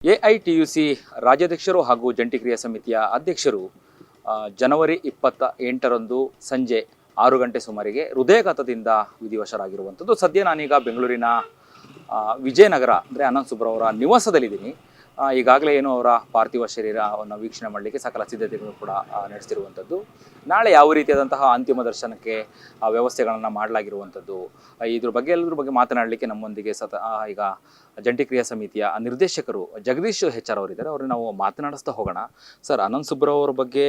AITUC ರಾಜ್ಯಾಧ್ಯಕ್ಷರು ಹಾಗೂ ಜಂಟಿ ಕ್ರಿಯಾ ಸಮಿತಿಯ ಅಧ್ಯಕ್ಷರು ಜನವರಿ 28ರಂದು ಸಂಜೆ 6 ಗಂಟೆ ಸುಮಾರಿಗೆ ಹೃದಯಾಘಾತದಿಂದ ವಿಧಿವಶರಾಗಿರುವಂಥದ್ದು. ಸದ್ಯ ನಾನೀಗ ಬೆಂಗಳೂರಿನ ವಿಜಯನಗರ ಅಂದರೆ ಅನಂತ್ ಸುಬ್ರಾವ್ ಅವರ ನಿವಾಸದಲ್ಲಿದ್ದೀನಿ. ಈಗಾಗಲೇ ಏನು ಅವರ ಪಾರ್ಥಿವ ಶರೀರವನ್ನು ವೀಕ್ಷಣೆ ಮಾಡಲಿಕ್ಕೆ ಸಕಲ ಸಿದ್ಧತೆಗಳು ಕೂಡ ನಡೆಸಿರುವಂಥದ್ದು. ನಾಳೆ ಯಾವ ರೀತಿಯಾದಂತಹ ಅಂತಿಮ ದರ್ಶನಕ್ಕೆ ವ್ಯವಸ್ಥೆಗಳನ್ನು ಮಾಡಲಾಗಿರುವಂಥದ್ದು, ಇದ್ರ ಬಗ್ಗೆ ಮಾತನಾಡಲಿಕ್ಕೆ ನಮ್ಮೊಂದಿಗೆ ಈಗ ಜಂಟಿ ಕ್ರಿಯಾ ಸಮಿತಿಯ ನಿರ್ದೇಶಕರು ಜಗದೀಶ್ HR ಅವರಿದ್ದಾರೆ. ಅವ್ರನ್ನ ನಾವು ಮಾತನಾಡಿಸ್ತಾ ಹೋಗೋಣ. ಸರ್, ಅನಂತ್ ಸುಬ್ರಾವ್ ಅವರ ಬಗ್ಗೆ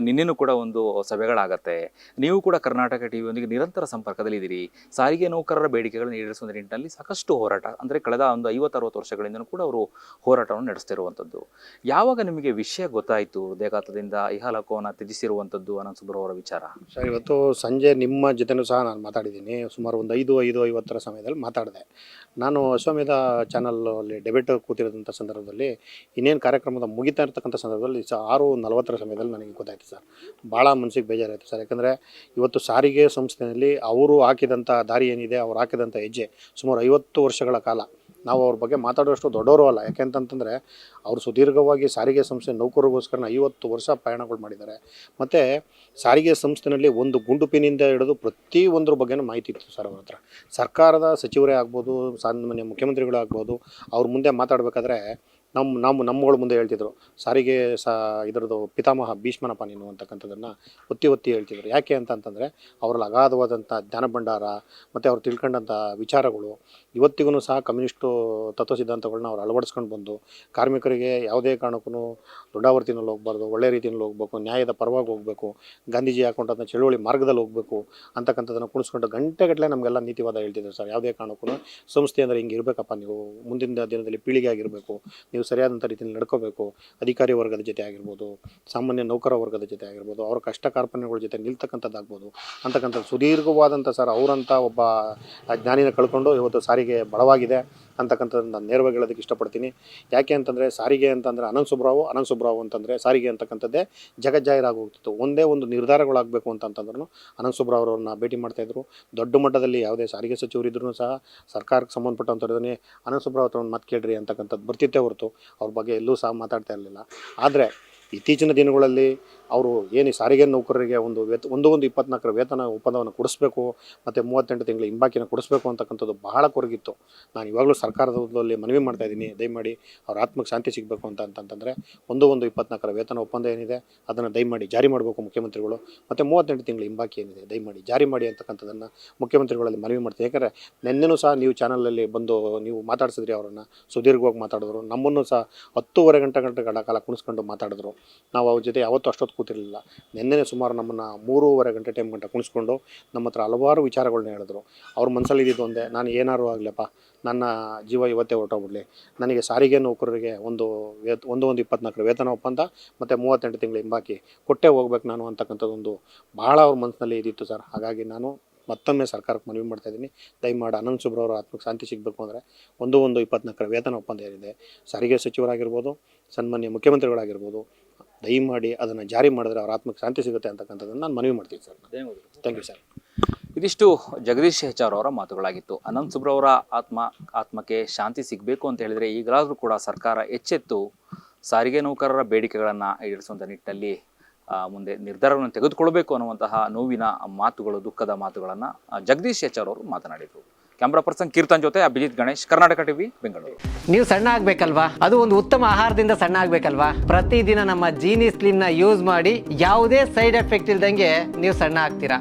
ನಿನ್ನೆನೂ ಕೂಡ ಒಂದು ಸಭೆಗಳಾಗತ್ತೆ. ನೀವು ಕೂಡ ಕರ್ನಾಟಕ ಟಿವಿಯೊಂದಿಗೆ ನಿರಂತರ ಸಂಪರ್ಕದಲ್ಲಿದ್ದೀರಿ. ಸಾರಿಗೆ ನೌಕರರ ಬೇಡಿಕೆಗಳನ್ನು ಈಡೇರಿಸುವ ನಿಟ್ಟಿನಲ್ಲಿ ಸಾಕಷ್ಟು ಹೋರಾಟ, ಅಂದರೆ ಕಳೆದ ಒಂದು 50-60 ವರ್ಷಗಳಿಂದಲೂ ಕೂಡ ಅವರು ಹೋರಾಟವನ್ನು ನಡೆಸ್ತಿರುವಂಥದ್ದು. ಯಾವಾಗ ನಿಮಗೆ ವಿಷಯ ಗೊತ್ತಾಯಿತು ಹೃದಯಾಘಾತದಿಂದ ಇಹಲೋಕವನ್ನು ತ್ಯಜಿಸಿರುವಂಥದ್ದು ಅನಂತ್ ಸುಬ್ರಾವ್ ಅವರ ವಿಚಾರ? ಸರ್, ಇವತ್ತು ಸಂಜೆ ನಿಮ್ಮ ಜೊತೆನೂ ಸಹ ನಾನು ಮಾತಾಡಿದ್ದೀನಿ. ಸುಮಾರು ಒಂದು 5:50 ಸಮಯದಲ್ಲಿ ಮಾತಾಡಿದೆ. ನಾನು ಅಶ್ವಮೇಧ ಚಾನಲಲ್ಲಿ ಡೆಬೇಟ್ ಕೂತಿರೋದಂಥ ಸಂದರ್ಭದಲ್ಲಿ ಇನ್ನೇನು ಕಾರ್ಯಕ್ರಮದ ಮುಗಿತಾ ಇರ್ತಕ್ಕಂಥ ಸಂದರ್ಭದಲ್ಲಿ 6:40 ಸಮಯದಲ್ಲಿ ನನಗೆ ಗೊತ್ತಾಯಿತು ಸರ್. ಭಾಳ ಮನಸ್ಸಿಗೆ ಬೇಜಾರಾಯಿತು ಸರ್. ಯಾಕಂದರೆ ಇವತ್ತು ಸಾರಿಗೆ ಸಂಸ್ಥೆಯಲ್ಲಿ ಅವರು ಹಾಕಿದಂಥ ದಾರಿ ಏನಿದೆ, ಅವ್ರು ಹಾಕಿದಂಥ ಹೆಜ್ಜೆ ಸುಮಾರು 50 ವರ್ಷಗಳ ಕಾಲ ನಾವು ಅವ್ರ ಬಗ್ಗೆ ಮಾತಾಡೋಷ್ಟು ದೊಡ್ಡವರು ಅಲ್ಲ. ಯಾಕೆಂತಂತಂದರೆ ಅವರು ಸುದೀರ್ಘವಾಗಿ ಸಾರಿಗೆ ಸಂಸ್ಥೆ ನೌಕರರಿಗೋಸ್ಕರ 50 ವರ್ಷ ಪ್ರಯಾಣಗಳು ಮಾಡಿದ್ದಾರೆ. ಮತ್ತು ಸಾರಿಗೆ ಸಂಸ್ಥೆಯಲ್ಲಿ ಒಂದು ಗುಂಡುಪಿನಿಂದ ಹಿಡಿದು ಪ್ರತಿಯೊಂದ್ರ ಬಗ್ಗೆನೂ ಮಾಹಿತಿ ಇತ್ತು ಸರ್ ಅವ್ರ ಹತ್ರ. ಸರ್ಕಾರದ ಸಚಿವರೇ ಆಗ್ಬೋದು, ಸಾಮಾನ್ಯ ಮುಖ್ಯಮಂತ್ರಿಗಳು ಆಗ್ಬೋದು, ಅವ್ರ ಮುಂದೆ ಮಾತಾಡಬೇಕಾದ್ರೆ ನಮ್ಮಗಳ ಮುಂದೆ ಹೇಳ್ತಿದ್ರು, ಸಾರಿಗೆ ಇದರದ್ದು ಪಿತಾಮಹ ಭೀಷ್ಮನಪ್ಪ ನೀನು ಅಂತಕ್ಕಂಥದ್ದನ್ನು ಒತ್ತಿ ಹೇಳ್ತಿದ್ರು. ಯಾಕೆ ಅಂತಂತಂದರೆ ಅವರಲ್ಲಿ ಅಗಾಧವಾದಂಥ ಜ್ಞಾನ ಭಂಡಾರ ಮತ್ತು ಅವ್ರು ತಿಳ್ಕೊಂಡಂಥ ವಿಚಾರಗಳು ಇವತ್ತಿಗೂ ಸಹ ಕಮ್ಯುನಿಸ್ಟು ತತ್ವ ಸಿದ್ಧಾಂತಗಳನ್ನ ಅವ್ರು ಅಳವಡಿಸ್ಕೊಂಡು ಬಂದು ಕಾರ್ಮಿಕರಿಗೆ ಯಾವುದೇ ಕಾರಣಕ್ಕೂ ದೊಡ್ಡಾವರ್ತಿನಲ್ಲಿ ಹೋಗಬಾರ್ದು, ಒಳ್ಳೆ ರೀತಿಯಲ್ಲಿ ಹೋಗಬೇಕು, ನ್ಯಾಯದ ಪರವಾಗಿ ಹೋಗಬೇಕು, ಗಾಂಧೀಜಿ ಹಾಕೊಂಡಂಥ ಚಳುವಳಿ ಮಾರ್ಗದಲ್ಲಿ ಹೋಗಬೇಕು ಅಂತಕ್ಕಂಥದ್ದನ್ನು ಕುಣಿಸ್ಕೊಂಡು ಗಂಟೆಗಟ್ಟಲೆ ನಮಗೆಲ್ಲ ನೀತಿವಾದ ಹೇಳ್ತಿದ್ರು ಸರ್. ಯಾವುದೇ ಕಾರಣಕ್ಕೂ ಸಂಸ್ಥೆ ಅಂದರೆ ಹಿಂಗೆ ಇರಬೇಕಪ್ಪ, ನೀವು ಮುಂದಿನ ದಿನದಲ್ಲಿ ಪೀಳಿಗೆ ಆಗಿರಬೇಕು, ನೀವು ಸರಿಯಾದಂಥ ರೀತಿಯಲ್ಲಿ ನಡ್ಕೋಬೇಕು, ಅಧಿಕಾರಿ ವರ್ಗದ ಜೊತೆ ಆಗಿರ್ಬೋದು, ಸಾಮಾನ್ಯ ನೌಕರ ವರ್ಗದ ಜೊತೆ ಆಗಿರ್ಬೋದು, ಅವರ ಕಷ್ಟ ಕಾರ್ಪಣ್ಯಗಳ ಜೊತೆ ನಿಲ್ತಕ್ಕಂಥದ್ದಾಗ್ಬೋದು ಅಂತಕ್ಕಂಥದ್ದು ಸುದೀರ್ಘವಾದಂಥ ಸರ್ ಅವರಂಥ ಒಬ್ಬ ಜ್ಞಾನಿನ ಕಳ್ಕೊಂಡು ಇವತ್ತು ಸಾರಿಗೆ ಬಲವಾಗಿದೆ ಅಂತಕ್ಕಂಥದ್ದನ್ನು ನಾನು ನೇರವಾಗಿ ಹೇಳೋದಕ್ಕೆ ಇಷ್ಟಪಡ್ತೀನಿ. ಯಾಕೆ ಅಂತಂದರೆ ಸಾರಿಗೆ ಅಂತಂದರೆ ಅನಂತ್ ಸುಬ್ರಾವ್ ಅಂತಂದರೆ ಸಾರಿಗೆ ಅಂತಕ್ಕಂಥದ್ದೇ ಜಗಜ್ಜಾಹೀರಾಗಿ ಹೋಗ್ತಿತ್ತು. ಒಂದೇ ಒಂದು ನಿರ್ಧಾರಗಳಾಗಬೇಕು ಅಂತಂತಂದ್ರೂ ಅನಂತ್ ಸುಬ್ರಾವ್ ಅವರನ್ನ ಭೇಟಿ ಮಾಡ್ತಾಯಿದ್ರು. ದೊಡ್ಡ ಮಟ್ಟದಲ್ಲಿ ಯಾವುದೇ ಸಾರಿಗೆ ಸಚಿವರಿದ್ರೂ ಸಹ ಸರ್ಕಾರಕ್ಕೆ ಸಂಬಂಧಪಟ್ಟಂಥವ್ರನ್ನೇ ಅನಂತ್ ಸುಬ್ರಾವ್ ಹತ್ರ ಒಂದು ಮಾತು ಕೇಳ್ರಿ ಅಂತಕ್ಕಂಥದ್ದು ಬರ್ತಿತ್ತೇ ಹೊರತು ಅವ್ರ ಬಗ್ಗೆ ಎಲ್ಲೂ ಸಹ ಮಾತಾಡ್ತಾ ಇರಲಿಲ್ಲ. ಆದರೆ ಇತ್ತೀಚಿನ ದಿನಗಳಲ್ಲಿ ಅವರು ಏನು ಸಾರಿಗೆ ನೌಕರರಿಗೆ ಒಂದು 24 ವೇತನ ಒಪ್ಪಂದವನ್ನು ಕೊಡಿಸ್ಬೇಕು ಮತ್ತು 38 ತಿಂಗಳ ಹಿಂಬಾಕಿನ ಕೊಡಿಸ್ಬೇಕು ಅಂತಕ್ಕಂಥದ್ದು ಬಹಳ ಕೊರಗಿತ್ತು. ನಾನು ಇವಾಗಲೂ ಸರ್ಕಾರದಲ್ಲಿ ಮನವಿ ಮಾಡ್ತಾಯಿದ್ದೀನಿ, ದಯಮಾಡಿ ಅವ್ರ ಆತ್ಮಕ್ಕೆ ಶಾಂತಿ ಸಿಗಬೇಕು ಅಂತಂತಂದರೆ 24 ವೇತನ ಒಪ್ಪಂದ ಏನಿದೆ ಅದನ್ನು ದಯಮಾಡಿ ಜಾರಿ ಮಾಡಬೇಕು ಮುಖ್ಯಮಂತ್ರಿಗಳು. ಮತ್ತು 38 ತಿಂಗಳ ಹಿಂಬಾಕಿ ಏನಿದೆ ದಯಮಾಡಿ ಜಾರಿ ಮಾಡಿ ಅಂತಕ್ಕಂಥದ್ದನ್ನು ಮುಖ್ಯಮಂತ್ರಿಗಳಲ್ಲಿ ಮನವಿ ಮಾಡ್ತೀನಿ. ಯಾಕಂದರೆ ನಿನ್ನೆನೂ ಸಹ ನೀವು ಚಾನಲಲ್ಲಿ ಬಂದು ನೀವು ಮಾತಾಡ್ಸಿದ್ರಿ, ಅವರನ್ನು ಸುದೀರ್ಘವಾಗಿ ಮಾತಾಡಿದ್ರು. ನಮ್ಮನ್ನು ಸಹ 10 ಗಂಟೆಗಳ ಕಾಲ ಕುಣಿಸ್ಕೊಂಡು ಮಾತಾಡಿದ್ರು. ನಾವು ಅವ್ರ ಜೊತೆ ಯಾವತ್ತೂ ಅಷ್ಟೊತ್ತು ಕೂತಿರಲಿಲ್ಲ. ನಿನ್ನೆ ಸುಮಾರು ನಮ್ಮನ್ನು 3.5 ಗಂಟೆ ಟೈಮ್ ಗಂಟೆ ಕುಣಿಸ್ಕೊಂಡು ನಮ್ಮ ಹತ್ರ ಹಲವಾರು ವಿಚಾರಗಳನ್ನ ಹೇಳಿದ್ರು. ಅವ್ರ ಮನಸ್ಸಲ್ಲಿ ಇದ್ದಿದ್ದು ಒಂದೇ, ನಾನು ಏನಾರು ಆಗಲಪ್ಪ, ನನ್ನ ಜೀವ ಇವತ್ತೇ ಹೊರಟೋಗ್ಬಿಡಲಿ, ನನಗೆ ಸಾರಿಗೆ ನೌಕರರಿಗೆ ಒಂದು 24 ವೇತನ ಒಪ್ಪಂದ ಮತ್ತು 38 ತಿಂಗಳ ಹಿಂಬಾಕಿ ಕೊಟ್ಟೇ ಹೋಗ್ಬೇಕು ನಾನು ಅಂತಕ್ಕಂಥದ್ದೊಂದು ಭಾಳ ಅವ್ರ ಮನಸ್ಸಿನಲ್ಲಿ ಇದ್ದಿತ್ತು ಸರ್. ಹಾಗಾಗಿ ನಾನು ಮತ್ತೊಮ್ಮೆ ಸರ್ಕಾರಕ್ಕೆ ಮನವಿ ಮಾಡ್ತಾಯಿದ್ದೀನಿ, ದಯಮಾಡಿ ಅನಂತ್ ಸುಬ್ರಾವ್ ಅವರ ಆತ್ಮಕ್ಕೆ ಶಾಂತಿ ಸಿಗಬೇಕು ಅಂದರೆ 24 ವೇತನ ಒಪ್ಪಂದ ಏನಿದೆ ಸಾರಿಗೆ ಸಚಿವರಾಗಿರ್ಬೋದು, ಸನ್ಮಾನ್ಯ ಮುಖ್ಯಮಂತ್ರಿಗಳಾಗಿರ್ಬೋದು, ದಯಮಾಡಿ ಅದನ್ನು ಜಾರಿ ಮಾಡಿದ್ರೆ ಅವ್ರ ಆತ್ಮಕ್ಕೆ ಶಾಂತಿ ಸಿಗುತ್ತೆ ಅಂತಕ್ಕಂಥದ್ದನ್ನು ನಾನು ಮನವಿ ಮಾಡ್ತೀನಿ ಸರ್. Thank you sir. ಇದಿಷ್ಟು ಜಗದೀಶ್ HR ಅವರ ಮಾತುಗಳಾಗಿತ್ತು. ಅನಂತ್ ಸುಬ್ರಾವ್ ಅವರ ಆತ್ಮಕ್ಕೆ ಶಾಂತಿ ಸಿಗಬೇಕು ಅಂತ ಹೇಳಿದರೆ ಈಗಲಾದರೂ ಕೂಡ ಸರ್ಕಾರ ಎಚ್ಚೆತ್ತು ಸಾರಿಗೆ ನೌಕರರ ಬೇಡಿಕೆಗಳನ್ನು ಈಡೇರಿಸುವಂಥ ನಿಟ್ಟಿನಲ್ಲಿ ಮುಂದೆ ನಿರ್ಧಾರವನ್ನು ತೆಗೆದುಕೊಳ್ಬೇಕು ಅನ್ನುವಂತಹ ನೋವಿನ ಮಾತುಗಳು, ದುಃಖದ ಮಾತುಗಳನ್ನು ಜಗದೀಶ್ HR ಅವರು ಮಾತನಾಡಿದರು. ಕ್ಯಾಮ್ರಾ ಪರ್ಸನ್ ಕೀರ್ತನ್ ಜೊತೆ ಅಭಿಜಿತ್ ಗಣೇಶ್, ಕರ್ನಾಟಕ ಟಿವಿ, ಬೆಂಗಳೂರು. ನೀವು ಸಣ್ಣ ಆಗ್ಬೇಕಲ್ವಾ? ಅದು ಒಂದು ಉತ್ತಮ ಆಹಾರದಿಂದ ಸಣ್ಣ ಆಗ್ಬೇಕಲ್ವಾ? ಪ್ರತಿದಿನ ನಮ್ಮ ಜೀನಿ ಸ್ಲಿಮ್ನ ಯೂಸ್ ಮಾಡಿ ಯಾವುದೇ ಸೈಡ್ ಎಫೆಕ್ಟ್ ಇಲ್ದಂಗೆ ನೀವು ಸಣ್ಣ ಆಗ್ತೀರಾ.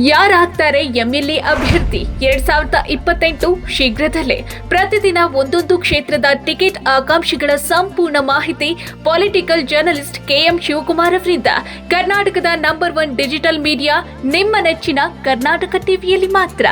ಯಾರಾಗ್ತಾರೆ MLA ಅಭ್ಯರ್ಥಿ 2028 ಶೀಘ್ರದಲ್ಲೇ. ಪ್ರತಿದಿನ ಒಂದೊಂದು ಕ್ಷೇತ್ರದ ಟಿಕೆಟ್ ಆಕಾಂಕ್ಷಿಗಳ ಸಂಪೂರ್ಣ ಮಾಹಿತಿ ಪೊಲಿಟಿಕಲ್ ಜರ್ನಲಿಸ್ಟ್ KM ಶಿವಕುಮಾರ್ ಅವರಿಂದ. ಕರ್ನಾಟಕದ ನಂಬರ್ 1 ಡಿಜಿಟಲ್ ಮೀಡಿಯಾ ನಿಮ್ಮ ನೆಚ್ಚಿನ ಕರ್ನಾಟಕ ಟಿವಿಯಲ್ಲಿ ಮಾತ್ರ.